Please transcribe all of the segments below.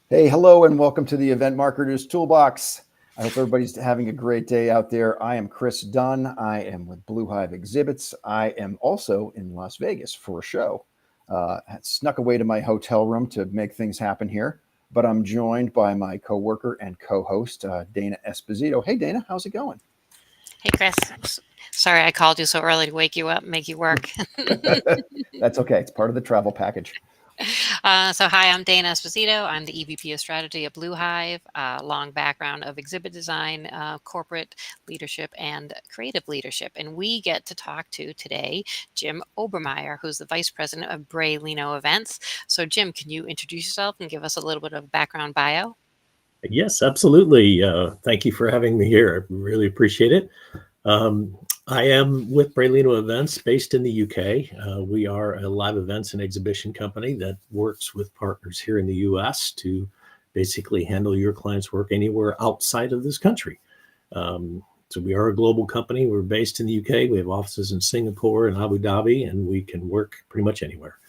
Hey, hello, and welcome to the Event Marketers Toolbox. I hope everybody's having a great day out there. I am Chris Dunn. I am with Blue Hive Exhibits. I am also in Las Vegas for a show. I snuck away to my hotel room to make things happen here, but I'm joined by my coworker and co-host, Dana Esposito. Hey, Dana, how's it going? Hey, Chris. Sorry I called you so early to wake you up and make you work. That's okay. It's part of the travel package. So, hi, I'm Dana Esposito. I'm the EVP of Strategy at Blue Hive, long background of exhibit design, corporate leadership, and creative leadership. And we get to talk to today Jim Obermeyer, who's the Vice President of Bray Leino Events. So, Jim, can you introduce yourself and give us a little bit of background bio? Yes, absolutely. Thank you for having me here. I really appreciate it. Um, I am with Bray Leino Events based in the UK. We are a live events and exhibition company that works with partners here in the US to basically handle your clients' work anywhere outside of this country. So we are a global company. We're based in the UK. We have offices in Singapore and Abu Dhabi, and we can work pretty much anywhere.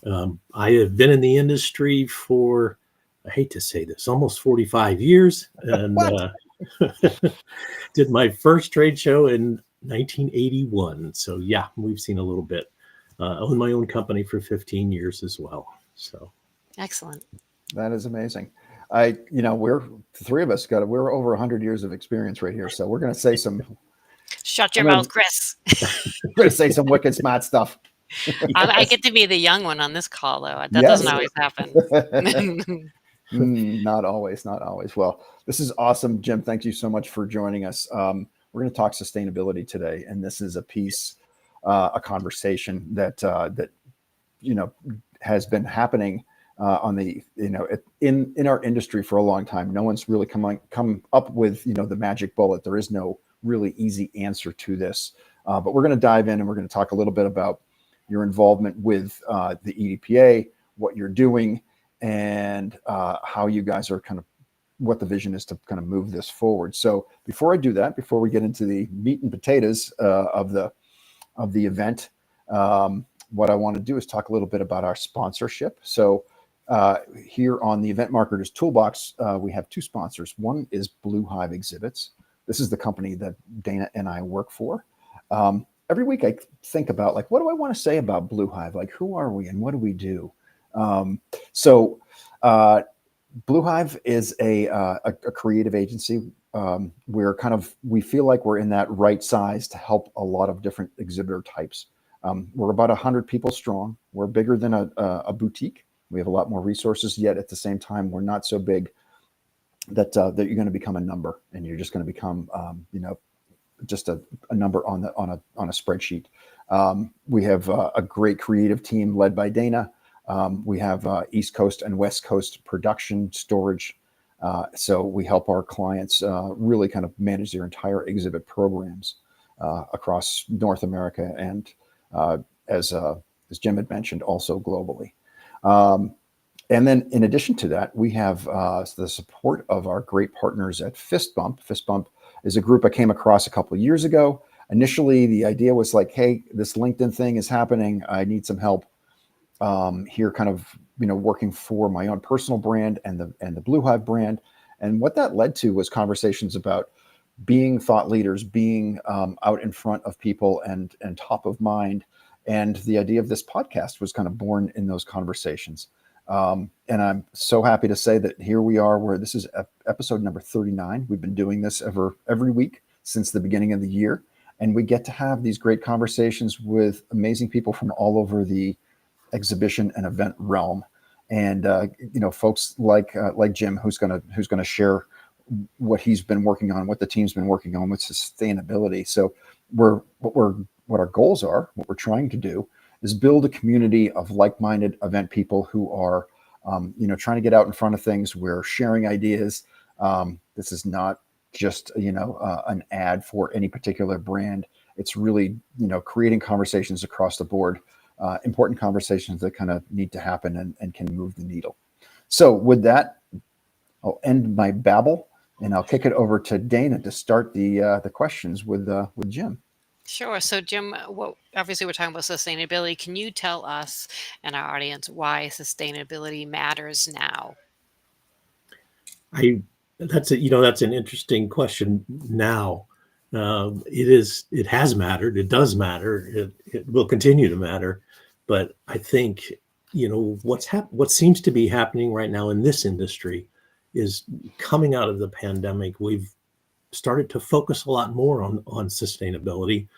I have been in the industry for, I hate to say this, almost 45 years, and did my first trade show in 1981. So yeah, we've seen a little bit. I own my own company for 15 years as well. So Excellent. That is amazing. We're the three of us we're over 100 years of experience right here. So we're going to say some, Shut I'm your going mouth, Chris. to say some wicked smart stuff. I yes, get to be the young one on this call, though. That doesn't Yes. always happen. Not always, not always. Well, this is awesome, Jim. Thank you so much for joining us. We're going to talk sustainability today, and this is a piece, a conversation that you know has been happening on the in our industry for a long time. No one's really come up with the magic bullet. There is no really easy answer to this, but we're going to dive in and we're going to talk a little bit about your involvement with the EDPA, what you're doing, and how you guys are kind of what the vision is to kind of move this forward. So before I do that, before we get into the meat and potatoes of the event, what I want to do is talk a little bit about our sponsorship. So here on the Event Marketers Toolbox, we have two sponsors. One is Blue Hive Exhibits. This is the company that Dana and I work for. Every week I think about, like, what do I want to say about Blue Hive? Like, who are we and what do we do? So Blue Hive is a creative agency. We feel like we're in that right size to help a lot of different exhibitor types. We're about 100 people strong. We're bigger than a boutique. We have a lot more resources, yet at the same time, we're not so big that you're going to become a number and you're just going to become, just a number on a spreadsheet. We have a great creative team led by Dana. We have East Coast and West Coast production storage. So we help our clients really kind of manage their entire exhibit programs across North America and as Jim had mentioned, also globally. And then in addition to that, we have the support of our great partners at Fist Bump. Fist Bump is a group I came across a couple of years ago. Initially, the idea was like, hey, this LinkedIn thing is happening. I need some help here, kind of, working for my own personal brand and the Blue Hive brand. And what that led to was conversations about being thought leaders, being out in front of people and top of mind. And the idea of this podcast was kind of born in those conversations. And I'm so happy to say that here we are, where this is episode number 39. We've been doing this every week since the beginning of the year. And we get to have these great conversations with amazing people from all over the exhibition and event realm. And, folks like Jim, who's going to share what he's been working on, what the team's been working on with sustainability. So what our goals are, what we're trying to do is build a community of like-minded event people who are, trying to get out in front of things. We're sharing ideas. This is not just, an ad for any particular brand. It's really, creating conversations across the board, important conversations that kind of need to happen and can move the needle. So with that, I'll end my babble and I'll kick it over to Dana to start the questions with Jim. Sure. So, Jim, obviously we're talking about sustainability. Can you tell us and our audience why sustainability matters now? That's an interesting question now. It has mattered. It does matter. It will continue to matter. But I think, what seems to be happening right now in this industry is coming out of the pandemic. We've started to focus a lot more on sustainability.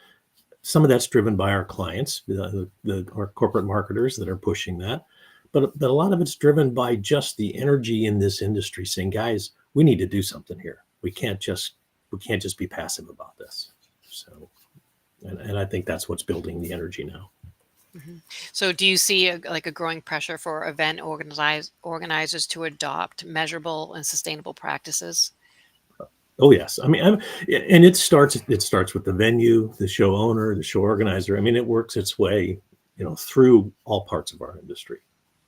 Some of that's driven by our clients, our corporate marketers that are pushing that. But a lot of it's driven by just the energy in this industry saying, guys, we need to do something here. We can't just be passive about this. So, and I think that's what's building the energy now. Mm-hmm. So do you see a growing pressure for event organizers to adopt measurable and sustainable practices? Oh yes, I mean, and it starts with the venue, the show owner, the show organizer. I mean, it works its way, through all parts of our industry.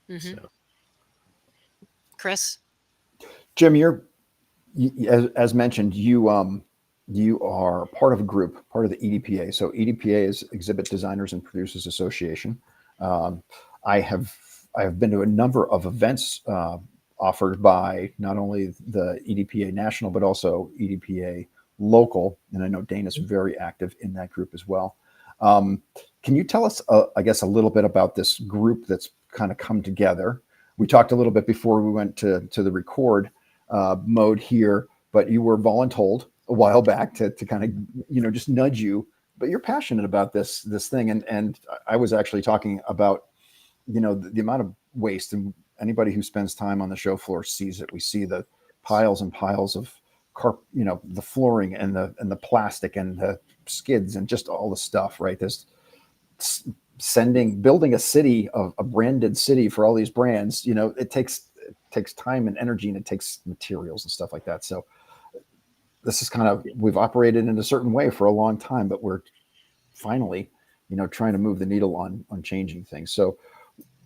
Mm-hmm. So. Chris? Jim, as mentioned, you are part of a group, part of the EDPA. So EDPA is Exhibit Designers and Producers Association. I have been to a number of events offered by not only the EDPA national, but also EDPA local. And I know Dana's very active in that group as well. Can you tell us, I guess, a little bit about this group that's kind of come together? We talked a little bit before we went to the record mode here, but you were voluntold a while back to kind of, just nudge you, but you're passionate about this thing. And I was actually talking about, the amount of waste, and anybody who spends time on the show floor sees it. We see the piles and piles of the flooring and the plastic and the skids and just all the stuff, right? There's building a city, a branded city for all these brands, it takes time and energy, and it takes materials and stuff like that. So this is kind of, we've operated in a certain way for a long time, but we're finally, trying to move the needle on changing things. So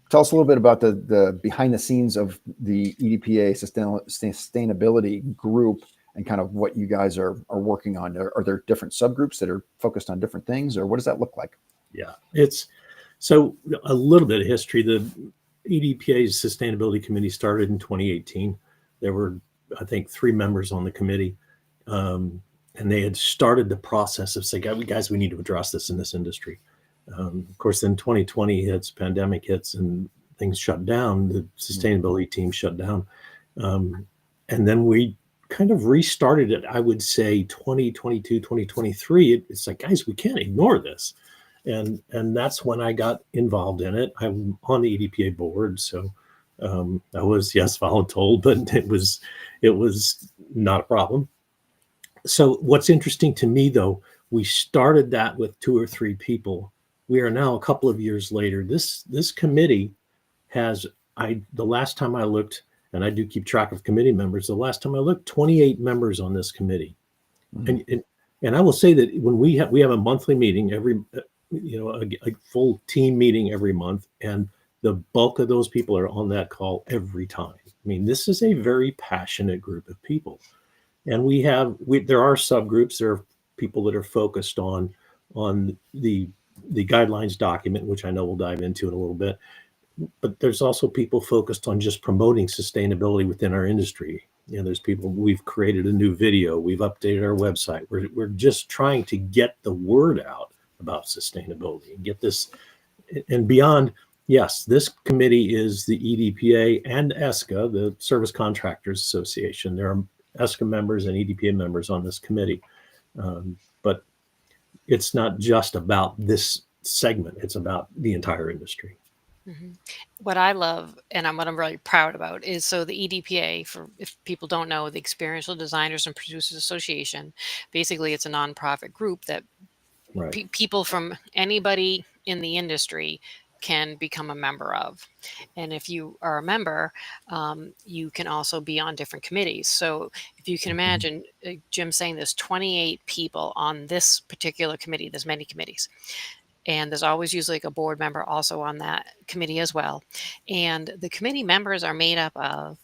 tell us a little bit about the behind the scenes of the EDPA sustainability group and kind of what you guys are working on. Are there different subgroups that are focused on different things, or what does that look like? Yeah, so a little bit of history. The EDPA's Sustainability Committee started in 2018. There were, I think, 3 members on the committee, and they had started the process of saying, guys, we need to address this in this industry. Of course, then 2020 hits, pandemic hits, and things shut down. The sustainability team shut down. And then we kind of restarted it, I would say, 2022, 2023. It's like, guys, we can't ignore this. And that's when I got involved in it. I'm on the EDPA board, so I was, yes, voluntold, but it was not a problem. So what's interesting to me, though, we started that with 2 or 3 people. We are now a couple of years later. This committee has, the last time I looked, and I do keep track of committee members, the last time I looked, 28 members on this committee. Mm-hmm. And I will say that when we have a monthly meeting every, a full team meeting every month, and the bulk of those people are on that call every time. I mean, this is a very passionate group of people. And there are subgroups. There are people that are focused on the guidelines document, which I know we'll dive into in a little bit. But there's also people focused on just promoting sustainability within our industry. There's people, we've created a new video, we've updated our website. We're just trying to get the word out about sustainability and get this and beyond. Yes, this committee is the EDPA and ESCA, the Service Contractors Association. There are ESCA members and EDPA members on this committee. But it's not just about this segment, it's about the entire industry. Mm-hmm. What I love and what I'm really proud about is, so the EDPA, if people don't know, the Experiential Designers and Producers Association, basically it's a nonprofit group that people from anybody in the industry can become a member of. And if you are a member, you can also be on different committees. So if you can imagine, Jim saying there's 28 people on this particular committee, there's many committees. And there's always usually a board member also on that committee as well. And the committee members are made up of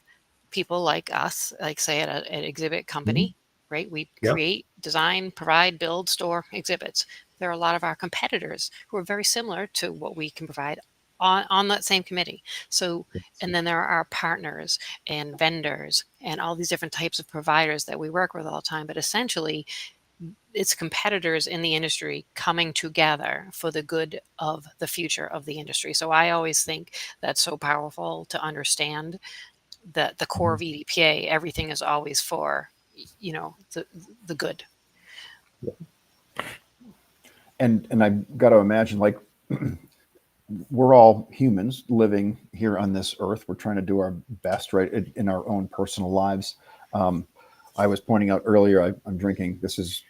people like us, like say at an exhibit company, right? We create, design, provide, build, store exhibits. There are a lot of our competitors who are very similar to what we can provide on that same committee. So, and then there are partners and vendors and all these different types of providers that we work with all the time. But essentially, it's competitors in the industry coming together for the good of the future of the industry. So I always think that's so powerful to understand that the core of EDPA, everything is always for, the good. And I've got to imagine, like, we're all humans living here on this earth. We're trying to do our best, right, in our own personal lives. I was pointing out earlier, I'm drinking, this is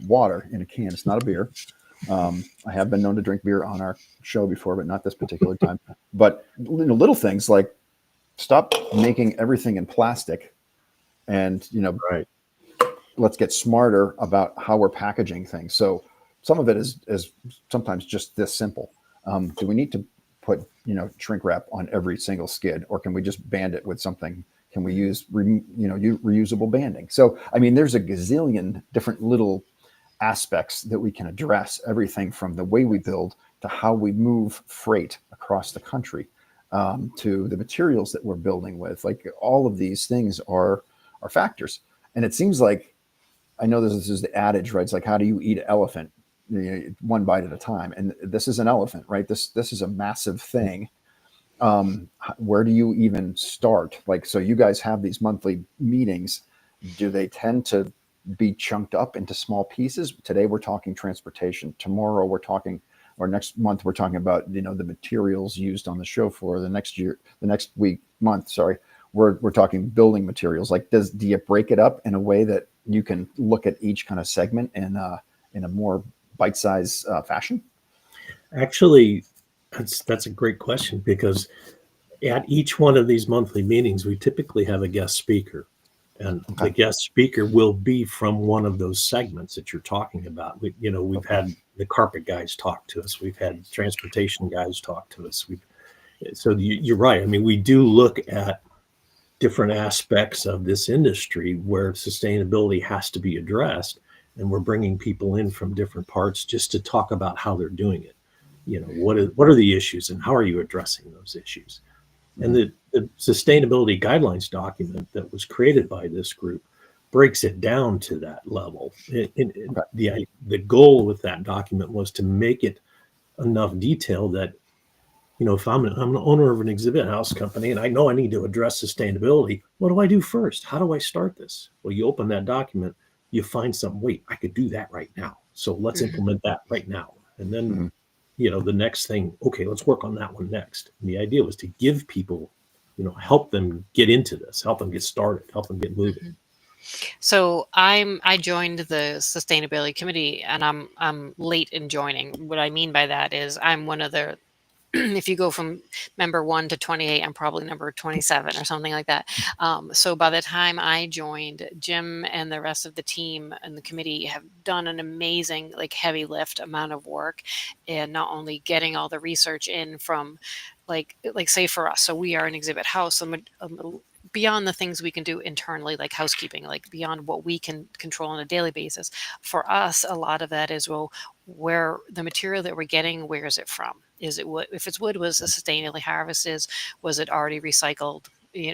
water in a can. It's not a beer. I have been known to drink beer on our show before, but not this particular time. But little things like stop making everything in plastic, and Right. let's get smarter about how we're packaging things. So some of it is sometimes just this simple. Do we need to put shrink wrap on every single skid, or can we just band it with something? Can we use reusable banding? So I mean, there's a gazillion different little aspects that we can address. Everything from the way we build to how we move freight across the country, to the materials that we're building with. Like, all of these things are factors. And it seems like, I know this is the adage, right? It's like, how do you eat an elephant? One bite at a time. And this is an elephant, right? This is a massive thing. Where do you even start? Like, so you guys have these monthly meetings. Do they tend to be chunked up into small pieces? Today we're talking transportation. Tomorrow we're talking, or next month we're talking about the materials used on the show floor. The next month, we're talking building materials. Like, do you break it up in a way that you can look at each kind of segment in a more bite-sized fashion? Actually, that's a great question, because at each one of these monthly meetings, we typically have a guest speaker. And the guest speaker will be from one of those segments that you're talking about. We've had the carpet guys talk to us. We've had transportation guys talk to us. So you're right. I mean, we do look at different aspects of this industry where sustainability has to be addressed, and we're bringing people in from different parts just to talk about how they're doing it. What are the issues and how are you addressing those issues? And the sustainability guidelines document that was created by this group breaks it down to that level. The goal with that document was to make it enough detail that, if I'm an owner of an exhibit house company and I know I need to address sustainability, what do I do first? How do I start this? Well, you open that document, you find something, wait, I could do that right now. So let's implement that right now. And then, the next thing, okay, let's work on that one next. And the idea was to give people, help them get into this, help them get started, help them get moving. So I joined the Sustainability Committee, and I'm late in joining. What I mean by that is I'm one of the if you go from member 1 to 28, I'm probably number 27 or something like that. So by the time I joined, Jim and the rest of the team and the committee have done an amazing, heavy lift amount of work, and not only getting all the research in from, like say for us, so we are an exhibit house. Beyond the things we can do internally, like housekeeping, like beyond what we can control on a daily basis, for us, a lot of that is, well, where the material that we're getting, where is it from? Is it wood? If it's wood, was it sustainably harvested? Was it already recycled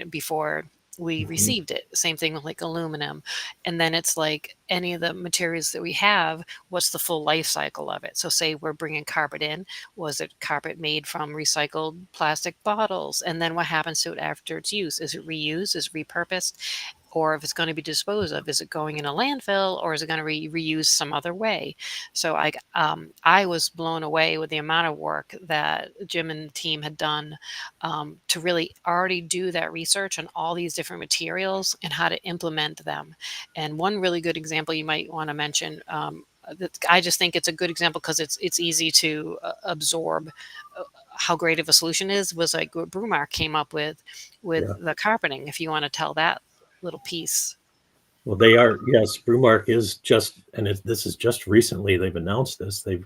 before we received it? Same thing with aluminum. And then it's like any of the materials that we have, what's the full life cycle of it? So say we're bringing carpet in, was it carpet made from recycled plastic bottles? And then what happens to it after its use? Is it reused? Is it repurposed? Or if it's going to be disposed of, is it going in a landfill, or is it going to be reused some other way? So I was blown away with the amount of work that Jim and the team had done to really already do that research on all these different materials and how to implement them. And one really good example you might want to mention, I just think it's a good example because it's easy to absorb how great of a solution is, was like what Brewmark came up with the carpeting. If you want to tell that little piece. Well, they are, yes, Brewmark is just, and this is just recently they've announced this. They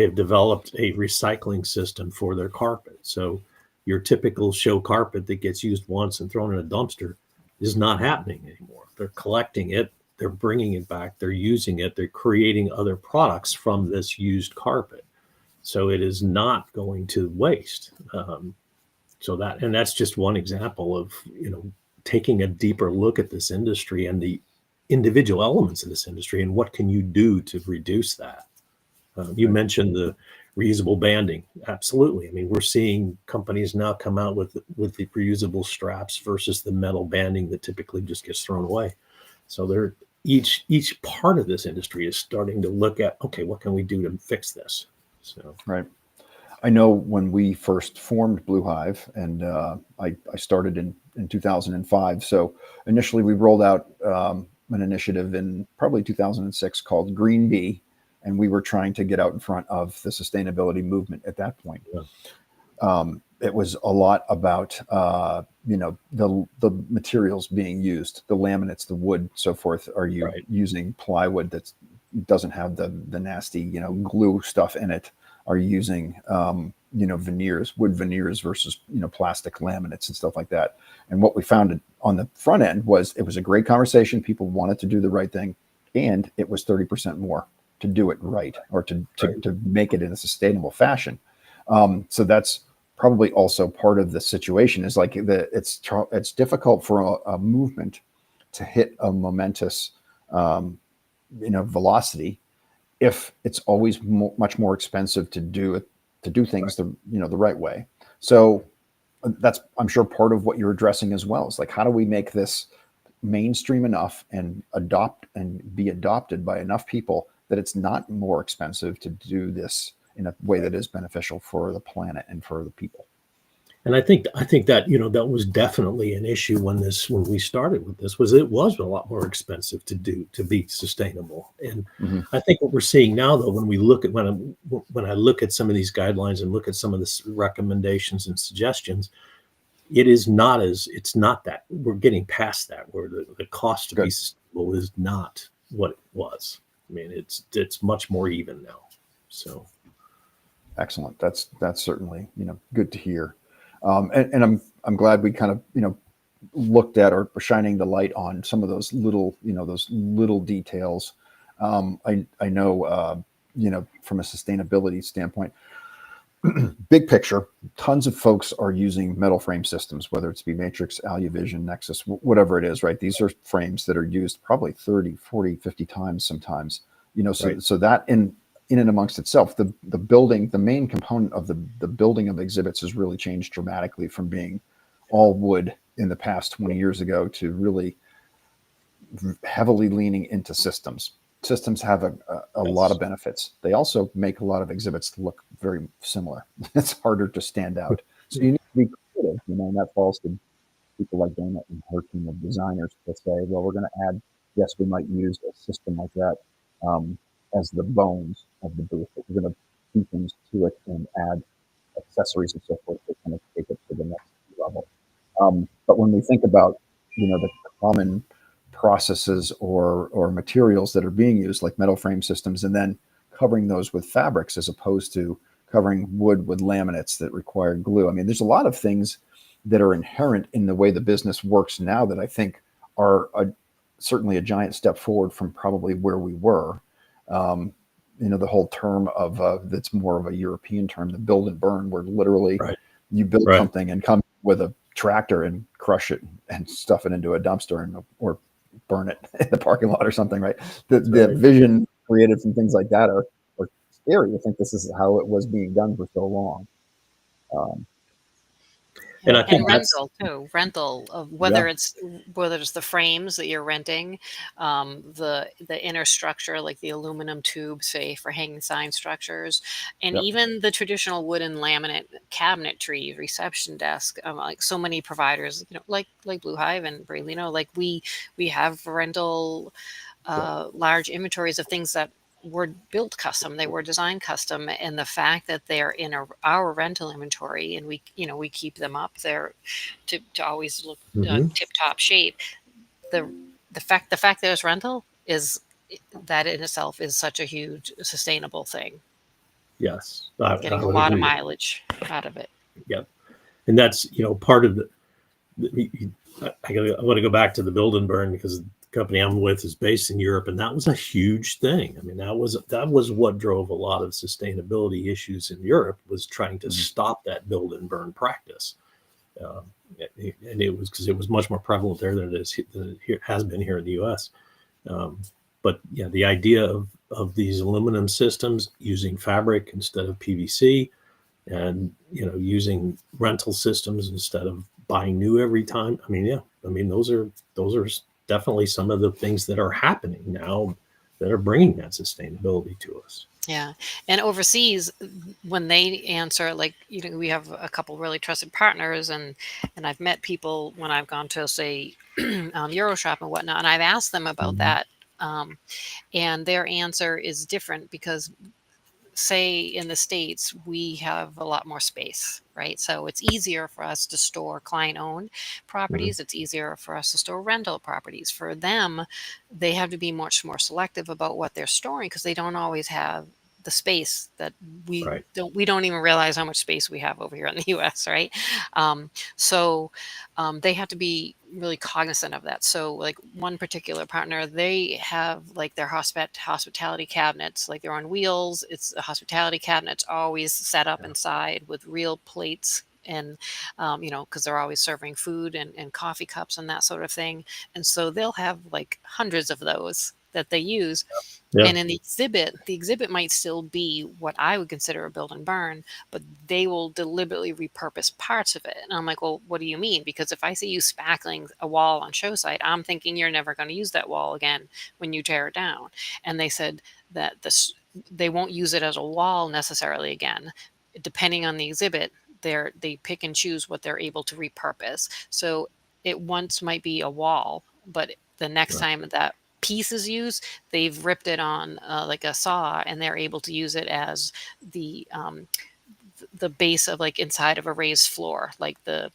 have developed a recycling system for their carpet. So your typical show carpet that gets used once and thrown in a dumpster is not happening anymore. They're collecting it, they're bringing it back, they're using it, they're creating other products from this used carpet. So it is not going to waste. And that's just one example of, taking a deeper look at this industry and the individual elements of this industry and what can you do to reduce that. You mentioned the reusable banding. Absolutely. I mean, we're seeing companies now come out with the reusable straps versus the metal banding that typically just gets thrown away. So each part of this industry is starting to look at, okay, what can we do to fix this? So right. I know when we first formed Blue Hive, and I started in 2005. So initially we rolled out an initiative in probably 2006 called Green Bee, and we were trying to get out in front of the sustainability movement at that point. Yeah. It was a lot about the materials being used, the laminates, the wood, so forth. Are you using plywood that doesn't have the nasty glue stuff in it? Are you using veneers, wood veneers versus plastic laminates and stuff like that? And what we found on the front end was it was a great conversation. People wanted to do the right thing, and it was 30% more to do it right, or to make it in a sustainable fashion. So that's probably also part of the situation. Is like it's difficult for a movement to hit a momentous velocity if it's always much more expensive to do things the right way. So that's, I'm sure, part of what you're addressing as well. Is like, how do we make this mainstream enough and be adopted by enough people that it's not more expensive to do this in a way that is beneficial for the planet and for the people? And I think that that was definitely an issue when we started with this. It was a lot more expensive to be sustainable. And I think what we're seeing now, though, when I look at some of these guidelines and look at some of the recommendations and suggestions, it's not that we're getting past that, where the cost to be sustainable is not what it was. I mean, it's much more even now. So excellent. That's certainly good to hear. And I'm glad we kind of looked at or shining the light on some of those little details. I know from a sustainability standpoint, big picture, tons of folks are using metal frame systems, whether it's be Matrix, Aluvision, Nexus, whatever it is, right? These are frames that are used probably 30, 40, 50 times sometimes, so that in and amongst itself, the main component of the building of exhibits has really changed dramatically from being all wood in the past 20 years ago to really heavily leaning into systems. Systems have a lot of benefits. They also make a lot of exhibits look very similar. It's harder to stand out. So you need to be creative, and that falls to people like Dana and her team of designers that say, well, we're going to add, yes, we might use a system like that as the bones of the booth, but we're going to do things to it and add accessories and so forth that kind of take it to the next level. But when we think about, the common processes or materials that are being used, like metal frame systems, and then covering those with fabrics as opposed to covering wood with laminates that require glue. I mean, there's a lot of things that are inherent in the way the business works now that I think are certainly a giant step forward from probably where we were. The whole term of that's more of a European term, the build and burn, where literally you build something and come with a tractor and crush it and stuff it into a dumpster or burn it in the parking lot or something, right? The vision created from things like that are scary. I think this is how it was being done for so long. And I think rental of whether it's the frames that you're renting, the inner structure, like the aluminum tube, say for hanging sign structures, and even the traditional wooden laminate cabinetry, reception desk. Like so many providers, like Blue Hive and Bray Leino, like we have rental large inventories of things that were built custom, they were designed custom, and the fact that they're in our rental inventory and we keep them up there to always look tip top shape. The fact that it's rental is that in itself is such a huge sustainable thing. Yes, getting a lot of mileage out of it. Yep, and that's part of the. I want to go back to the build and burn because company I'm with is based in Europe, and that was a huge thing. I mean, that was what drove a lot of sustainability issues in Europe, was trying to stop that build and burn practice. And it was because it was much more prevalent there than it has been here in the U.S. But yeah, the idea of these aluminum systems using fabric instead of PVC, and using rental systems instead of buying new every time. I mean, those are definitely some of the things that are happening now that are bringing that sustainability to us. Yeah. And overseas, when they answer, like, we have a couple really trusted partners, and I've met people when I've gone to, say, Euroshop and whatnot, and I've asked them about that. And their answer is different because, say, in the States, we have a lot more space, right? So it's easier for us to store client-owned properties. It's easier for us to store rental properties. For them, they have to be much more selective about what they're storing because they don't always have the space that we don't even realize how much space we have over here in the US, right? So they have to be really cognizant of that. So, like, one particular partner, they have like their hospitality cabinets, like they're on wheels. It's a hospitality cabinet's always set up inside with real plates, and because they're always serving food and coffee cups and that sort of thing. And so they'll have like hundreds of those that they use. And in the exhibit might still be what I would consider a build and burn, but they will deliberately repurpose parts of it. And I'm like, well, what do you mean? Because if I see you spackling a wall on show site, I'm thinking you're never going to use that wall again when you tear it down. And they said that they won't use it as a wall necessarily again. Depending on the exhibit, they pick and choose what they're able to repurpose. So it once might be a wall, but the next time that piece is used, they've ripped it on like a saw, and they're able to use it as the base of, like, inside of a raised floor, like the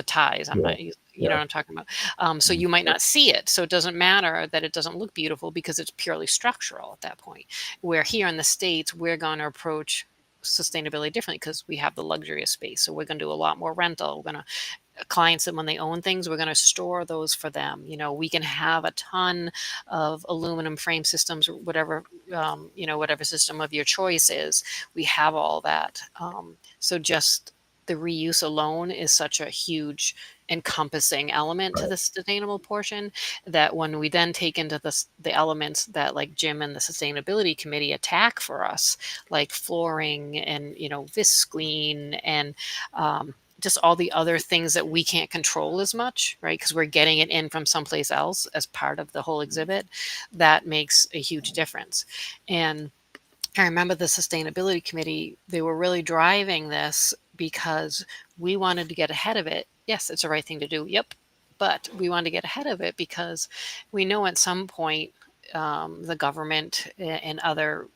ties. I'm not, you know what I'm talking about. So you might not see it. So it doesn't matter that it doesn't look beautiful because it's purely structural at that point. Where here in the States, we're going to approach sustainability differently because we have the luxury of space. So we're going to do a lot more rental. We're going to clients, and when they own things, we're going to store those for them. We can have a ton of aluminum frame systems, or whatever, whatever system of your choice is. We have all that. So just the reuse alone is such a huge encompassing element to the sustainable portion, that when we then take into the elements that, like, Jim and the Sustainability Committee attack for us, like flooring and, visqueen and, just all the other things that we can't control as much, right? Because we're getting it in from someplace else as part of the whole exhibit. That makes a huge difference. And I remember the Sustainability Committee, they were really driving this because we wanted to get ahead of it. Yes, it's the right thing to do. Yep. But we wanted to get ahead of it because we know at some point the government and other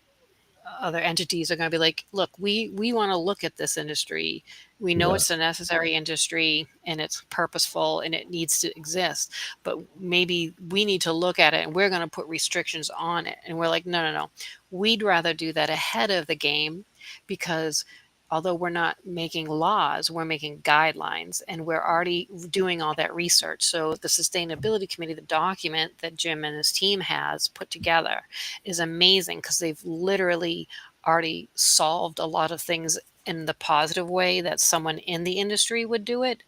entities are going to be like, look, we want to look at this industry. We know it's a necessary industry and it's purposeful and it needs to exist, but maybe we need to look at it and we're going to put restrictions on it. And we're like, no. We'd rather do that ahead of the game, because although we're not making laws, we're making guidelines, and we're already doing all that research. So the Sustainability Committee, the document that Jim and his team has put together, is amazing because they've literally already solved a lot of things in the positive way that someone in the industry would do it,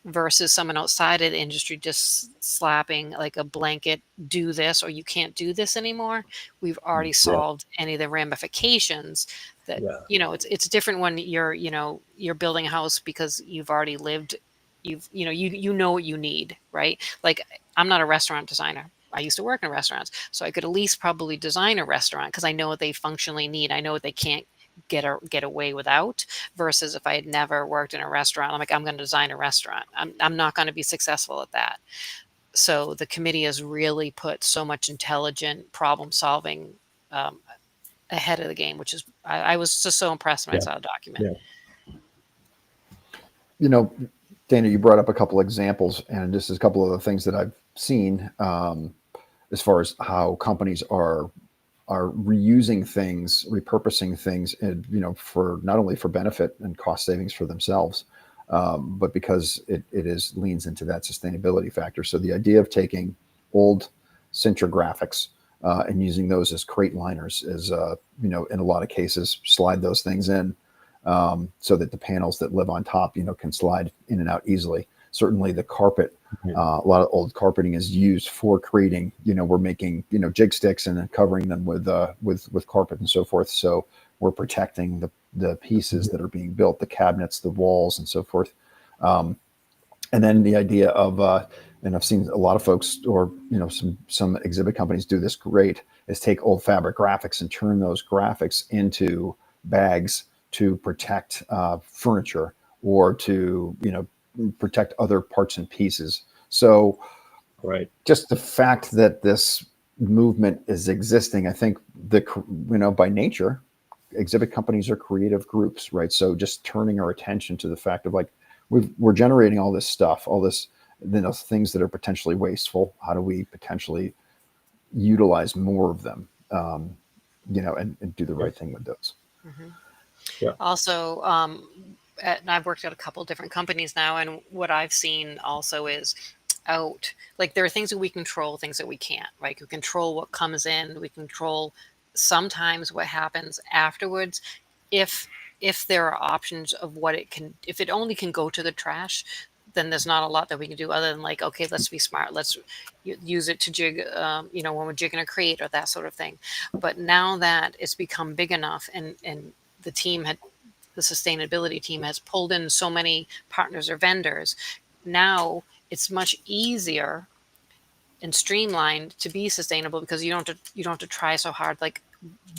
versus someone outside of the industry just slapping like a blanket, do this or you can't do this anymore. We've already solved any of the ramifications that, it's different when you're building a house because you've already lived, you know what you need, right? Like, I'm not a restaurant designer. I used to work in restaurants, so I could at least probably design a restaurant because I know what they functionally need. I know what they can't get away without, versus if I had never worked in a restaurant, I'm like, I'm going to design a restaurant. I'm not going to be successful at that. So the committee has really put so much intelligent problem solving ahead of the game, which is, I was just so impressed when I saw the document. Dana, you brought up a couple examples, and just a couple of the things that I've seen as far as how companies are reusing things, repurposing things, and, for not only for benefit and cost savings for themselves, but because it leans into that sustainability factor. So the idea of taking old Sintra graphics and using those as crate liners, as in a lot of cases, slide those things in so that the panels that live on top, can slide in and out easily. Certainly the carpet, a lot of old carpeting is used for creating, we're making, jig sticks and then covering them with carpet and so forth. So we're protecting the pieces that are being built, the cabinets, the walls and so forth. And then the idea of, and I've seen a lot of folks or, some exhibit companies do this great, is take old fabric graphics and turn those graphics into bags to protect furniture or to, protect other parts and pieces. So just the fact that this movement is existing, I think by nature, exhibit companies are creative groups, right? So just turning our attention to the fact of like, we're generating all this stuff, all this, things that are potentially wasteful. How do we potentially utilize more of them, and do the right thing with those? Mm-hmm. Yeah. Also, and I've worked at a couple different companies now, and what I've seen also is like there are things that we control, things that we can't, right? We control what comes in, we control sometimes what happens afterwards. If there are options of what it can, if it only can go to the trash, then there's not a lot that we can do other than like, okay, let's be smart. Let's use it to jig, when we're jigging a crate or that sort of thing. But now that it's become big enough and the sustainability team has pulled in so many partners or vendors, now it's much easier and streamlined to be sustainable because you don't have to try so hard. Like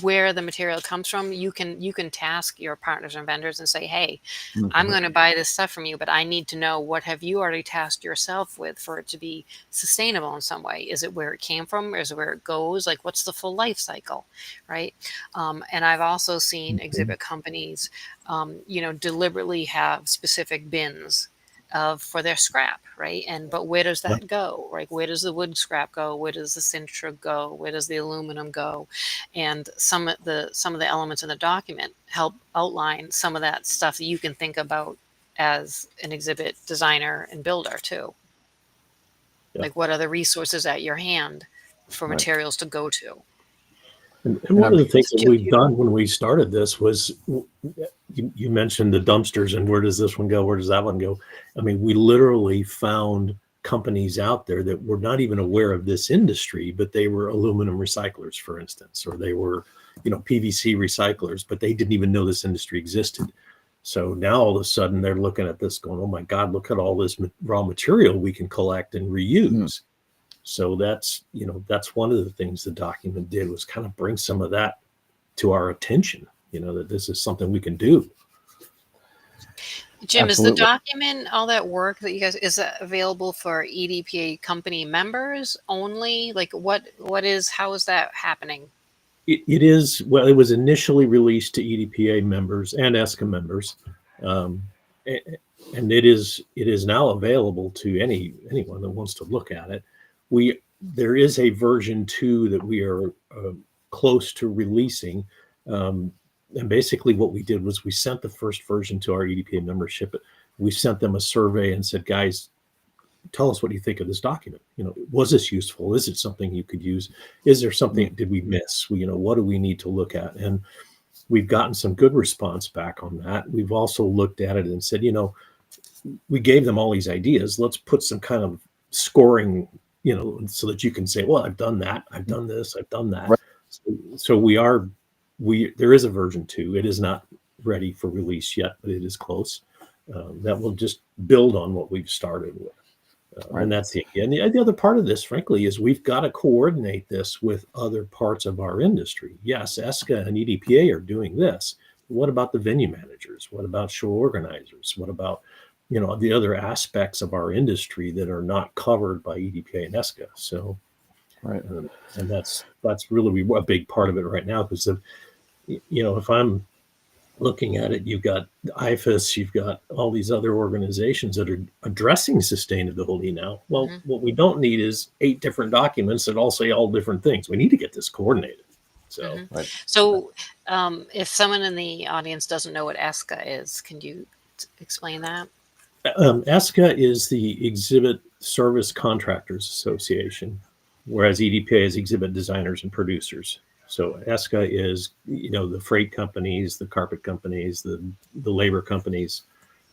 where the material comes from, you can task your partners and vendors and say, hey, I'm going to buy this stuff from you, but I need to know, what have you already tasked yourself with for it to be sustainable in some way? Is it where it came from? Or is it where it goes? Like what's the full life cycle, right? And I've also seen exhibit companies, deliberately have specific bins for their scrap, right? But where does that go? Right? Where does the wood scrap go? Where does the Sintra go? Where does the aluminum go? And some of the elements in the document help outline some of that stuff that you can think about as an exhibit designer and builder too. Yeah. Like what are the resources at your hand for materials to go to? And one of the things that we've done when we started this was, you mentioned the dumpsters and where does this one go? Where does that one go? I mean, we literally found companies out there that were not even aware of this industry, but they were aluminum recyclers, for instance, or they were, PVC recyclers, but they didn't even know this industry existed. So now all of a sudden they're looking at this going, oh my God, look at all this raw material we can collect and reuse. So that's one of the things the document did, was kind of bring some of that to our attention, that this is something we can do. Jim, Absolutely. Is the document, all that work that you guys, is that available for EDPA company members only? Like how is that happening? It is, well, it was initially released to EDPA members and ESCA members. And it is now available to anyone that wants to look at it. There is a version 2 that we are close to releasing. And basically what we did was we sent the first version to our EDPA membership. We sent them a survey and said, guys, tell us what you think of this document. Was this useful? Is it something you could use? Is there something, did we miss? What do we need to look at? And we've gotten some good response back on that. We've also looked at it and said, we gave them all these ideas. Let's put some kind of scoring, so that you can say, well, I've done that, I've done this, I've done that. Right. So there is a version 2. It is not ready for release yet, but it is close. That will just build on what we've started with. Right. And that's the other part of this, frankly, is we've got to coordinate this with other parts of our industry. Yes, ESCA and EDPA are doing this. What about the venue managers? What about show organizers? What about the other aspects of our industry that are not covered by EDPA and ESCA? So, right, and that's really a big part of it right now, because if I'm looking at it, you've got the IFES, you've got all these other organizations that are addressing sustainability now. Well, what we don't need is 8 different documents that all say all different things. We need to get this coordinated. So, right. So, if someone in the audience doesn't know what ESCA is, can you explain that? ESCA is the Exhibit Service Contractors Association. whereas EDPA is exhibit designers and producers. So ESCA is, the freight companies, the carpet companies, the labor companies,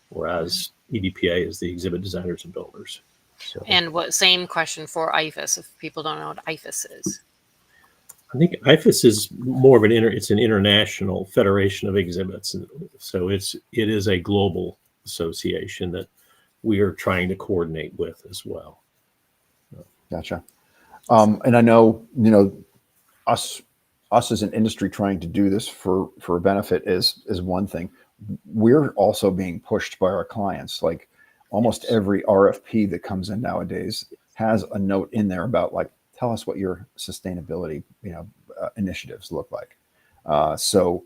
whereas EDPA is the exhibit designers and builders. So, and same question for IFES, if people don't know what IFES is. I think IFES is more of it's an international federation of exhibits. And so it is a global association that we are trying to coordinate with as well. Gotcha. And I know, us as an industry trying to do this for a benefit is one thing. We're also being pushed by our clients. Like almost every RFP that comes in nowadays has a note in there about like, tell us what your sustainability, initiatives look like. So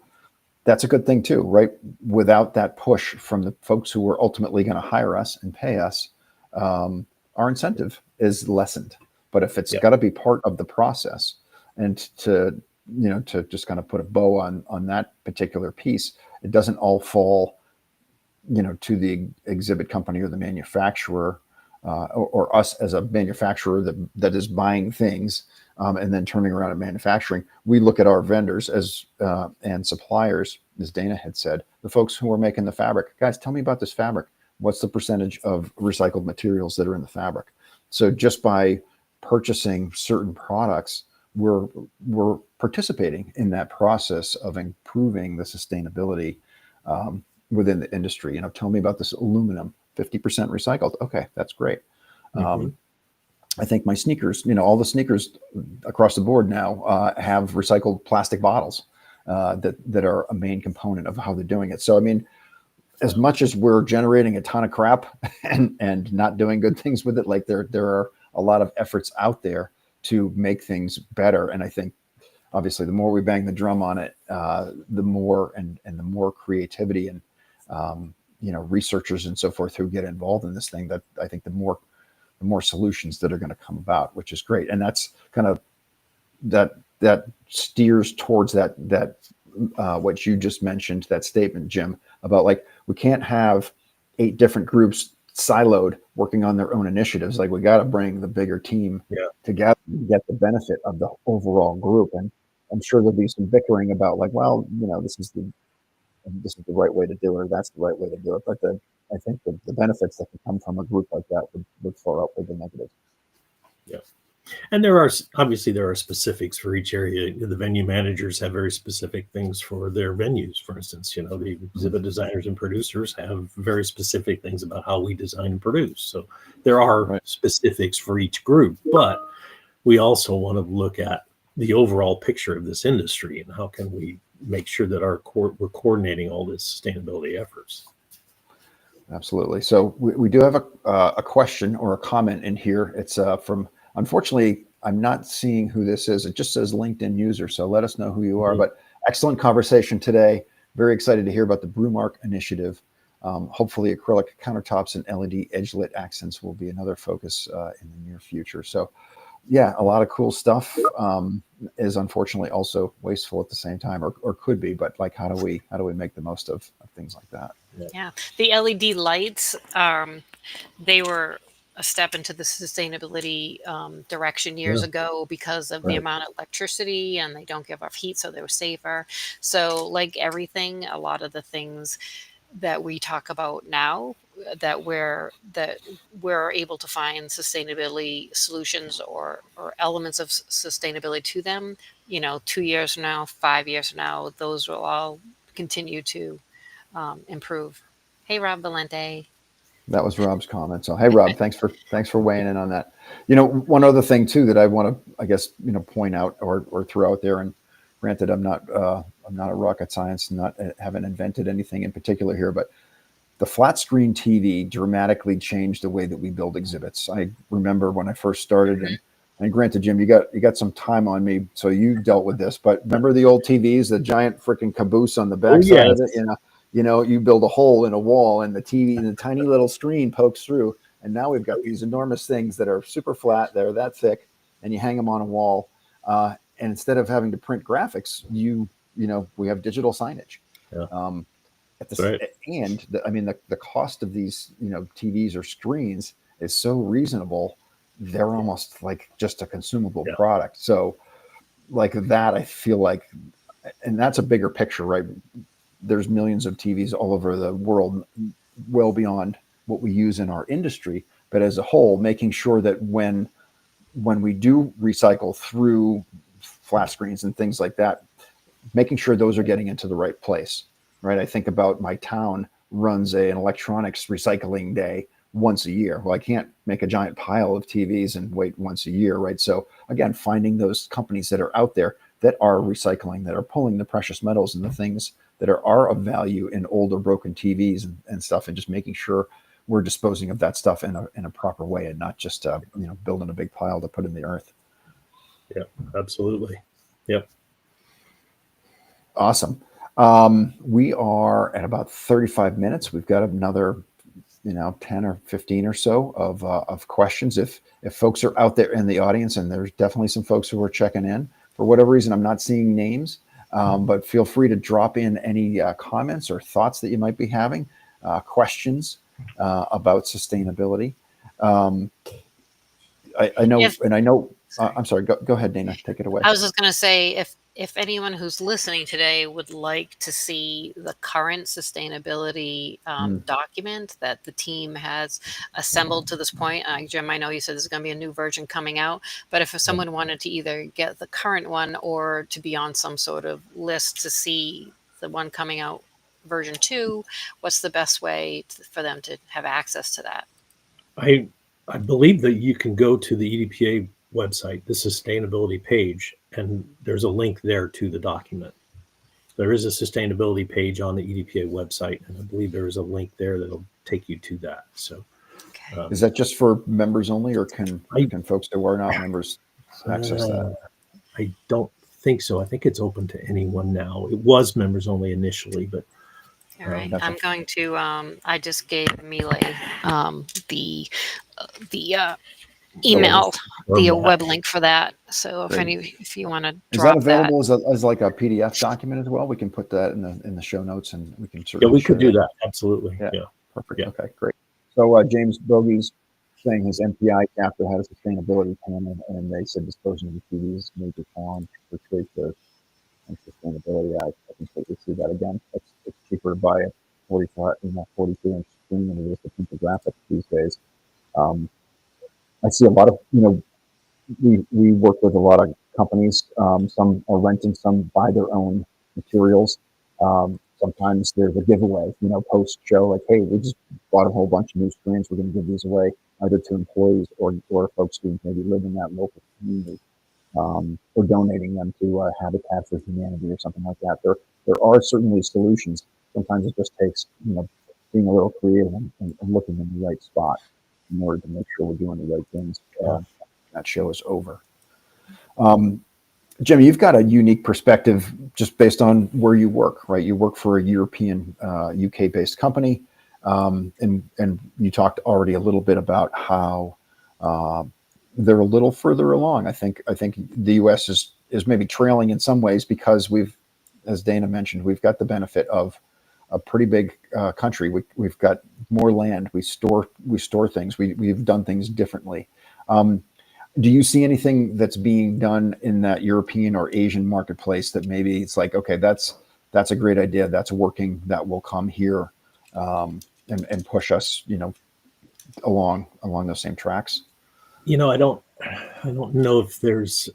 that's a good thing too, right? Without that push from the folks who are ultimately going to hire us and pay us, our incentive is lessened. But if it's got to be part of the process, and to just kind of put a bow on that particular piece, it doesn't all fall, to the exhibit company or the manufacturer, or us as a manufacturer that is buying things and then turning around and manufacturing. We look at our vendors as and suppliers, as Dana had said, the folks who are making the fabric. Guys, tell me about this fabric. What's the percentage of recycled materials that are in the fabric? So just by purchasing certain products, we're participating in that process of improving the sustainability within the industry. Tell me about this aluminum, 50% recycled. Okay, that's great. I think my sneakers, all the sneakers across the board now have recycled plastic bottles that are a main component of how they're doing it. So, I mean, as much as we're generating a ton of crap and not doing good things with it, like there are a lot of efforts out there to make things better. And I think obviously the more we bang the drum on it, the more and the more creativity and researchers and so forth who get involved in this thing, that I think the more solutions that are going to come about, which is great. And that's kind of that steers towards that what you just mentioned, that statement, Jim, about like we can't have 8 different groups siloed working on their own initiatives. Like we got to bring the bigger team together to get the benefit of the overall group. And I'm sure there'll be some bickering about like, well, this is the right way to do it, or that's the right way to do it. But I think the benefits that can come from a group like that would far outweigh the negatives. Yeah. And there are specifics for each area. The venue managers have very specific things for their venues. For instance, the exhibit designers and producers have very specific things about how we design and produce. So there are specifics for each group, but we also want to look at the overall picture of this industry and how can we make sure that we're coordinating all this sustainability efforts. Absolutely. So we do have a question or a comment in here. It's from, unfortunately, I'm not seeing who this is. It just says LinkedIn user. So let us know who you are. But excellent conversation today. Very excited to hear about the Brewmark initiative. Hopefully acrylic countertops and LED edge-lit accents will be another focus in the near future. So yeah, a lot of cool stuff is unfortunately also wasteful at the same time, or could be, but like, how do we make the most of things like that? Yeah. The LED lights, they were a step into the sustainability direction years ago because of the amount of electricity, and they don't give off heat, so they were safer. So like everything, a lot of the things that we talk about now that we're able to find sustainability solutions or elements of sustainability to them, 2 years from now, 5 years from now, those will all continue to improve. Hey, Rob Valente. That was Rob's comment. So, hey, Rob, thanks for weighing in on that. One other thing too that I want to, I guess, point out or throw out there. And granted, I'm not a rocket science, haven't invented anything in particular here, but the flat screen TV dramatically changed the way that we build exhibits. I remember when I first started, and granted, Jim, you got some time on me, so you dealt with this. But remember the old TVs, the giant freaking caboose on the backside of it? You build a hole in a wall, and the TV, and the tiny little screen pokes through. And now we've got these enormous things that are super flat. They're that thick, and you hang them on a wall. And instead of having to print graphics, we have digital signage. Yeah. The cost of these, TVs or screens is so reasonable they're almost like just a consumable Yeah. product. So like that, I feel like, and that's a bigger picture, right? There's millions of TVs all over the world, well beyond what we use in our industry. But as a whole, making sure that when we do recycle through flat screens and things like that, making sure those are getting into the right place, right? I think about my town runs an electronics recycling day once a year. Well, I can't make a giant pile of TVs and wait once a year, right? So again, finding those companies that are out there that are recycling, that are pulling the precious metals and the things that are of value in old or broken TVs and stuff, and just making sure we're disposing of that stuff in a proper way, and not just building a big pile to put in the earth. Yeah, absolutely. Yep. Awesome. We are at about 35 minutes. We've got another 10 or 15 or so of questions. If folks are out there in the audience, and there's definitely some folks who are checking in, for whatever reason, I'm not seeing names, but feel free to drop in any comments or thoughts that you might be having, questions about sustainability. I know, and I know, I'm sorry, go ahead, Dana, take it away. I was just going to say, if anyone who's listening today would like to see the current sustainability document that the team has assembled to this point, Jim, I know you said there's going to be a new version coming out, but if someone wanted to either get the current one or to be on some sort of list to see the one coming out, version 2, what's the best way for them to have access to that? I believe that you can go to the EDPA website, the sustainability page, and there's a link there to the document. There is a sustainability page on the EDPA website, and I believe there is a link there that'll take you to that. So, is that just for members only, or can folks who are not members access that? I don't think so. I think it's open to anyone now. It was members only initially, but all right. I'm going to. I just gave Milay the email, the web link for that. So if you want to drop is that available as like a PDF document as well? We can put that in the show notes, and we can certainly. Yeah, we could do that. Absolutely. Yeah. Perfect. Yeah. Okay, great. So James Bogey's saying his MPI chapter had a sustainability panel, and they said disposing of the TVs is a major challenge for trade fairs and sustainability. I completely see that again. It's cheaper to buy a 42-inch screen than it is to print the graphics these days. I see a lot of, we work with a lot of companies. Some are renting, some buy their own materials. Sometimes there's a giveaway, post show, like, hey, we just bought a whole bunch of new screens. We're going to give these away either to employees or folks who maybe live in that local community, or donating them to Habitat for Humanity or something like that. There are certainly solutions. Sometimes it just takes, being a little creative and looking in the right spot in order to make sure we're doing the right things. That show is over. Jim, you've got a unique perspective just based on where you work, right? You work for a European, UK-based company, and you talked already a little bit about how they're a little further along. I think the US is maybe trailing in some ways because we've, as Dana mentioned, we've got the benefit of a pretty big country. We've got more land. We store things. We've done things differently. Do you see anything that's being done in that European or Asian marketplace that maybe it's like, okay, that's a great idea, that's working, that will come here and push us, along those same tracks? I don't know if there's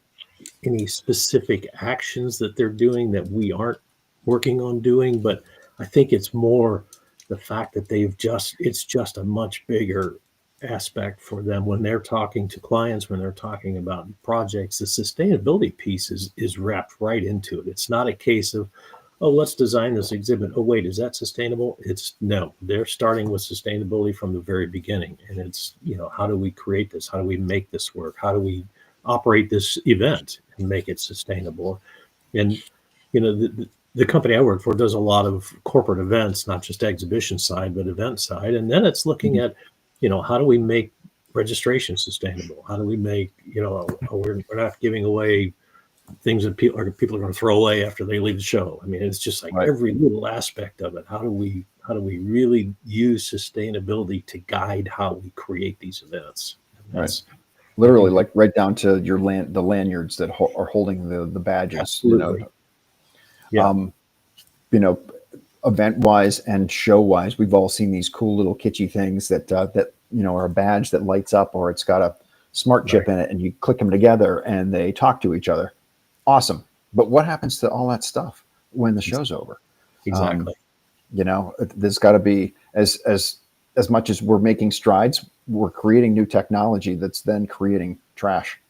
any specific actions that they're doing that we aren't working on doing, but I think it's more the fact that it's just a much bigger aspect for them when they're talking to clients, when they're talking about projects. The sustainability piece is wrapped right into it. It's not a case of, oh, let's design this exhibit. Oh, wait, is that sustainable? No, they're starting with sustainability from the very beginning. And it's, how do we create this? How do we make this work? How do we operate this event and make it sustainable? And, the company I work for does a lot of corporate events, not just exhibition side, but event side. And then it's looking at, how do we make registration sustainable? How do we make, we're not giving away things that people are going to throw away after they leave the show. I mean, it's just like every little aspect of it. How do we really use sustainability to guide how we create these events? Literally, like right down to your the lanyards that are holding the badges. Absolutely. Yeah. You know, event wise and show wise, we've all seen these cool little kitschy things that are a badge that lights up, or it's got a smart chip in it, and you click them together and they talk to each other. Awesome. But what happens to all that stuff when the show's over? Exactly. There's got to be, as much as we're making strides, we're creating new technology that's then creating trash.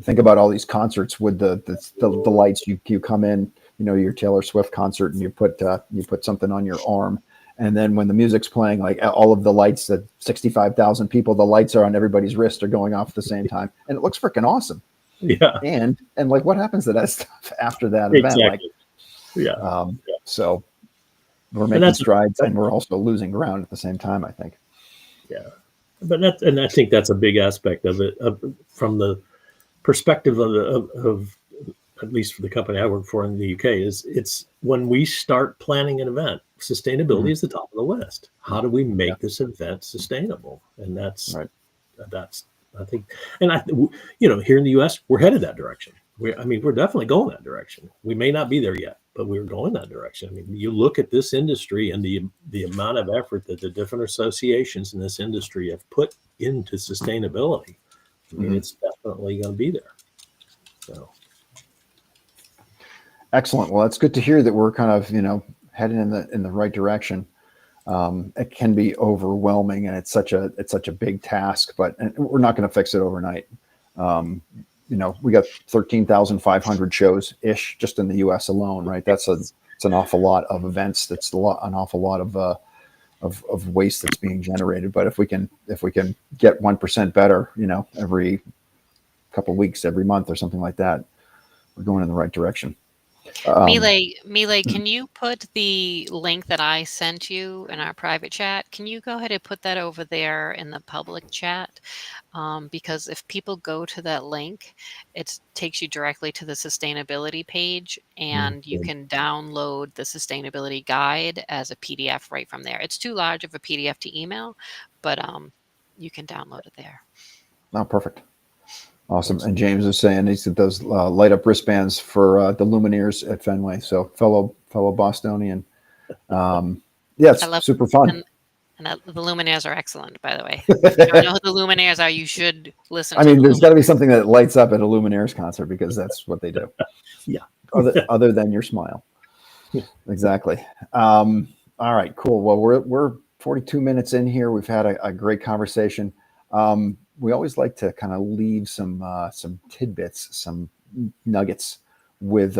Think about all these concerts with the lights. You come in, your Taylor Swift concert, and you put something on your arm, and then when the music's playing, like all of the lights, that 65,000 people, the lights are on everybody's wrist, are going off at the same time, and it looks freaking awesome. Yeah. And like, what happens to that stuff after that event? Exactly. So we're making strides, and we're also losing ground at the same time, I think. Yeah. But I think that's a big aspect of it, from the perspective of at least for the company I work for in the UK, is it's when we start planning an event, sustainability is the top of the list. How do we make this event sustainable? And that's right. I think, and here in the US, we're headed that direction. We're definitely going that direction. We may not be there yet, but we're going that direction. I mean, you look at this industry and the amount of effort that the different associations in this industry have put into sustainability. I mean, it's definitely going to be there. So. Excellent. Well, it's good to hear that we're kind of, heading in the right direction. It can be overwhelming, and it's such a big task, but we're not going to fix it overnight. We got 13,500 shows ish just in the U.S. alone, right? It's an awful lot of events. That's an awful lot of waste that's being generated. But if we can get 1% better, every couple of weeks, every month, or something like that, we're going in the right direction. Milay, can you put the link that I sent you in our private chat? Can you go ahead and put that over there in the public chat? Because if people go to that link, it takes you directly to the sustainability page, and you can download the sustainability guide as a PDF right from there. It's too large of a PDF to email, but you can download it there. Oh, perfect. Awesome. And James was saying he said those light up wristbands for the Lumineers at Fenway. So fellow Bostonian. It's super fun. And the Lumineers are excellent, by the way. If you don't know who the Lumineers are, you should listen. There's got to be something that lights up at a Lumineers concert, because that's what they do. Yeah. Other than your smile. Exactly. All right, cool. Well, we're 42 minutes in here. We've had a great conversation. We always like to kind of leave some tidbits, some nuggets with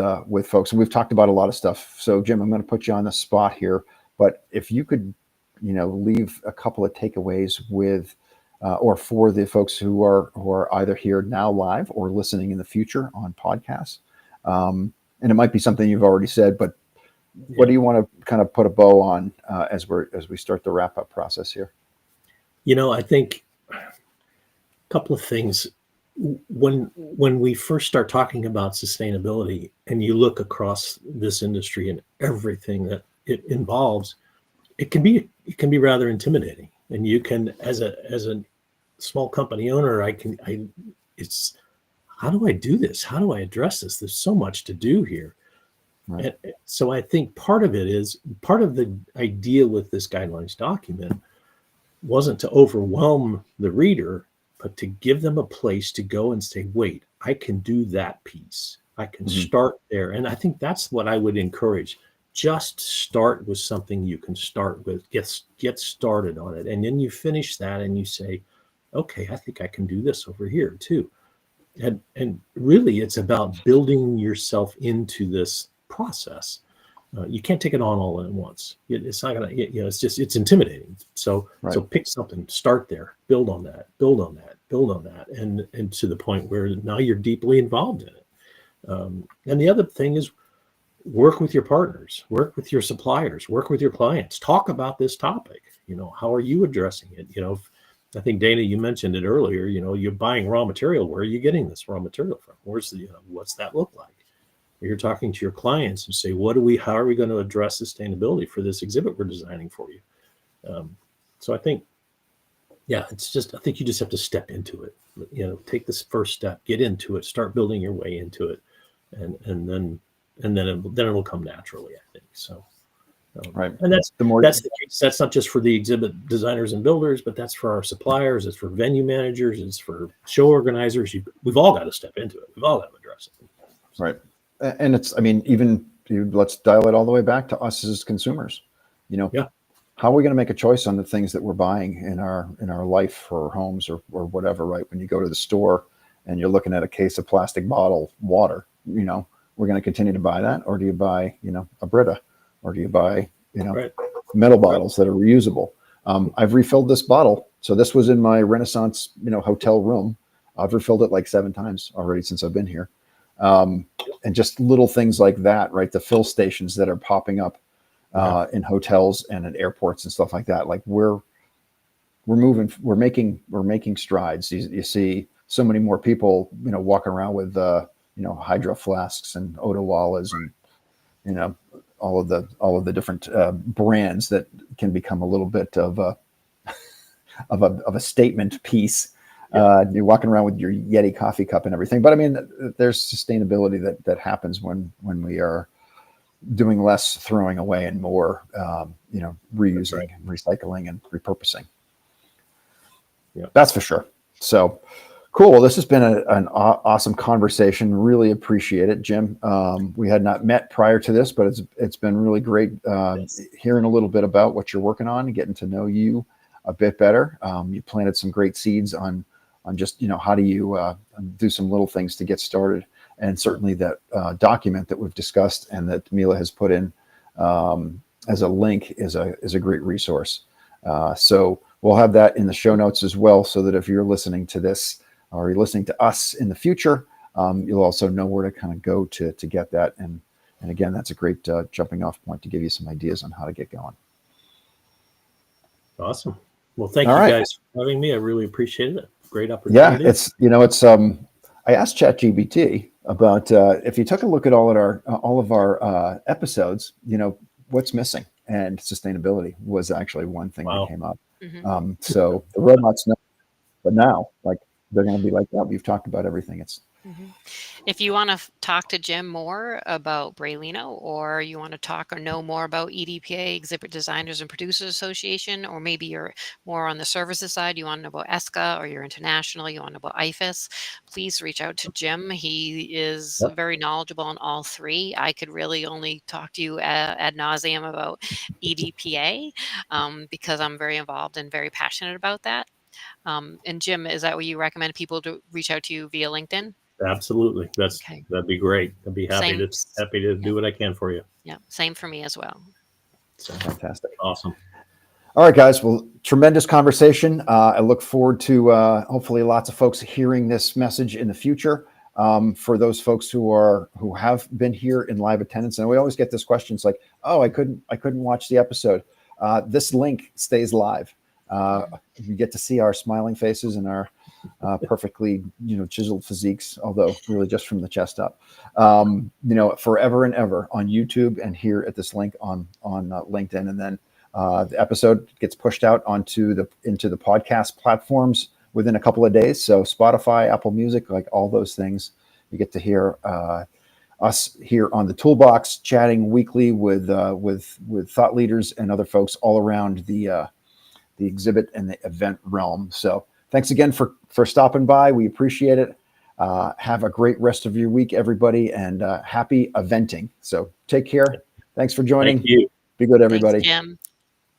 folks, and we've talked about a lot of stuff. So, Jim, I'm going to put you on the spot here, but if you could, leave a couple of takeaways with, or for the folks who are either here now live or listening in the future on podcasts, and it might be something you've already said, but what do you want to kind of put a bow on as we start the wrap up process here? I think a couple of things. When we first start talking about sustainability, and you look across this industry and everything that it involves, it can be rather intimidating. And you can, as a small company owner, it's, how do I do this? How do I address this? There's so much to do here. Right. And so I think part of the idea with this guidelines document wasn't to overwhelm the reader, but to give them a place to go and say, wait, I can do that piece. I can start there. And I think that's what I would encourage. Just start with something you can start with. Get started on it. And then you finish that and you say, okay, I think I can do this over here too. And really, it's about building yourself into this process. You can't take it on all at once. It's not gonna. It's intimidating. So pick something, start there, build on that, and to the point where now you're deeply involved in it. And the other thing is, work with your partners, work with your suppliers, work with your clients. Talk about this topic. How are you addressing it? I think, Dana, you mentioned it earlier. You're buying raw material. Where are you getting this raw material from? What's that look like? You're talking to your clients and say, how are we going to address sustainability for this exhibit we're designing for you? So I think yeah, it's just, I think you just have to step into it, take this first step, get into it, start building your way into it. Then it'll come naturally, I think. So, Right. and that's The more the case. That's not just for the exhibit designers and builders, but that's for our suppliers. It's for venue managers. It's for show organizers. We've all got to step into it. We've all got to address it. Right. And it's, I mean, let's dial it all the way back to us as consumers. Yeah. How are we going to make a choice on the things that we're buying in our life for homes or whatever, right? When you go to the store and you're looking at a case of plastic bottle water, we're going to continue to buy that, or do you buy, a Brita, or do you buy, Right. metal bottles that are reusable? I've refilled this bottle. So this was in my Renaissance, hotel room. I've refilled it like 7 times already since I've been here. And just little things like that, right? The fill stations that are popping up in hotels and at airports and stuff like that. Like we're making strides. You see so many more people, walking around with, hydro flasks and Odawalas and, all of the different brands that can become a little bit of a statement piece. You're walking around with your Yeti coffee cup and everything, but I mean, there's sustainability that happens when we are doing less throwing away and more, reusing, recycling, and repurposing. Yeah, that's for sure. So cool. Well, this has been an awesome conversation. Really appreciate it, Jim. We had not met prior to this, but it's been really great hearing a little bit about what you're working on and getting to know you a bit better. You planted some great seeds on just, how do you do some little things to get started. And certainly that document that we've discussed and that Mila has put in as a link is a great resource. So we'll have that in the show notes as well, so that if you're listening to this or you're listening to us in the future, you'll also know where to kind of go to get that. And again, that's a great jumping off point to give you some ideas on how to get going. Awesome. Well, thank you guys for having me. I really appreciate it. Great opportunity. Yeah, I asked ChatGPT about if you took a look at all of our episodes, what's missing, and sustainability was actually one thing that came up. Mm-hmm. So the robots know, but now they're going to be like, yeah, we've talked about everything. Mm-hmm. If you want to talk to Jim more about Bray Leino, or you want to talk or know more about EDPA, Exhibit Designers and Producers Association, or maybe you're more on the services side, you want to know about ESCA, or you're international, you want to know about IFES, please reach out to Jim. He is very knowledgeable on all three. I could really only talk to you ad nauseum about EDPA because I'm very involved and very passionate about that. And Jim, is that what you recommend people to reach out to you via LinkedIn? Absolutely. That'd be great. I'd be happy to do what I can for you. Yeah, same for me as well. So fantastic. Awesome. All right, guys. Well, tremendous conversation. I look forward to hopefully lots of folks hearing this message in the future. For those folks who have been here in live attendance, and we always get this question. It's like, oh, I couldn't watch the episode. This link stays live. You get to see our smiling faces and our perfectly, chiseled physiques, although really just from the chest up, forever and ever on YouTube and here at this link on LinkedIn. And then the episode gets pushed out into the podcast platforms within a couple of days. So Spotify, Apple Music, like all those things, you get to hear us here on the Toolbox chatting weekly with thought leaders and other folks all around the exhibit and the event realm. So thanks again for stopping by. We appreciate it. Have a great rest of your week, everybody, and happy eventing. So take care. Thanks for joining. Thank you. Be good, everybody. Thanks, Jim.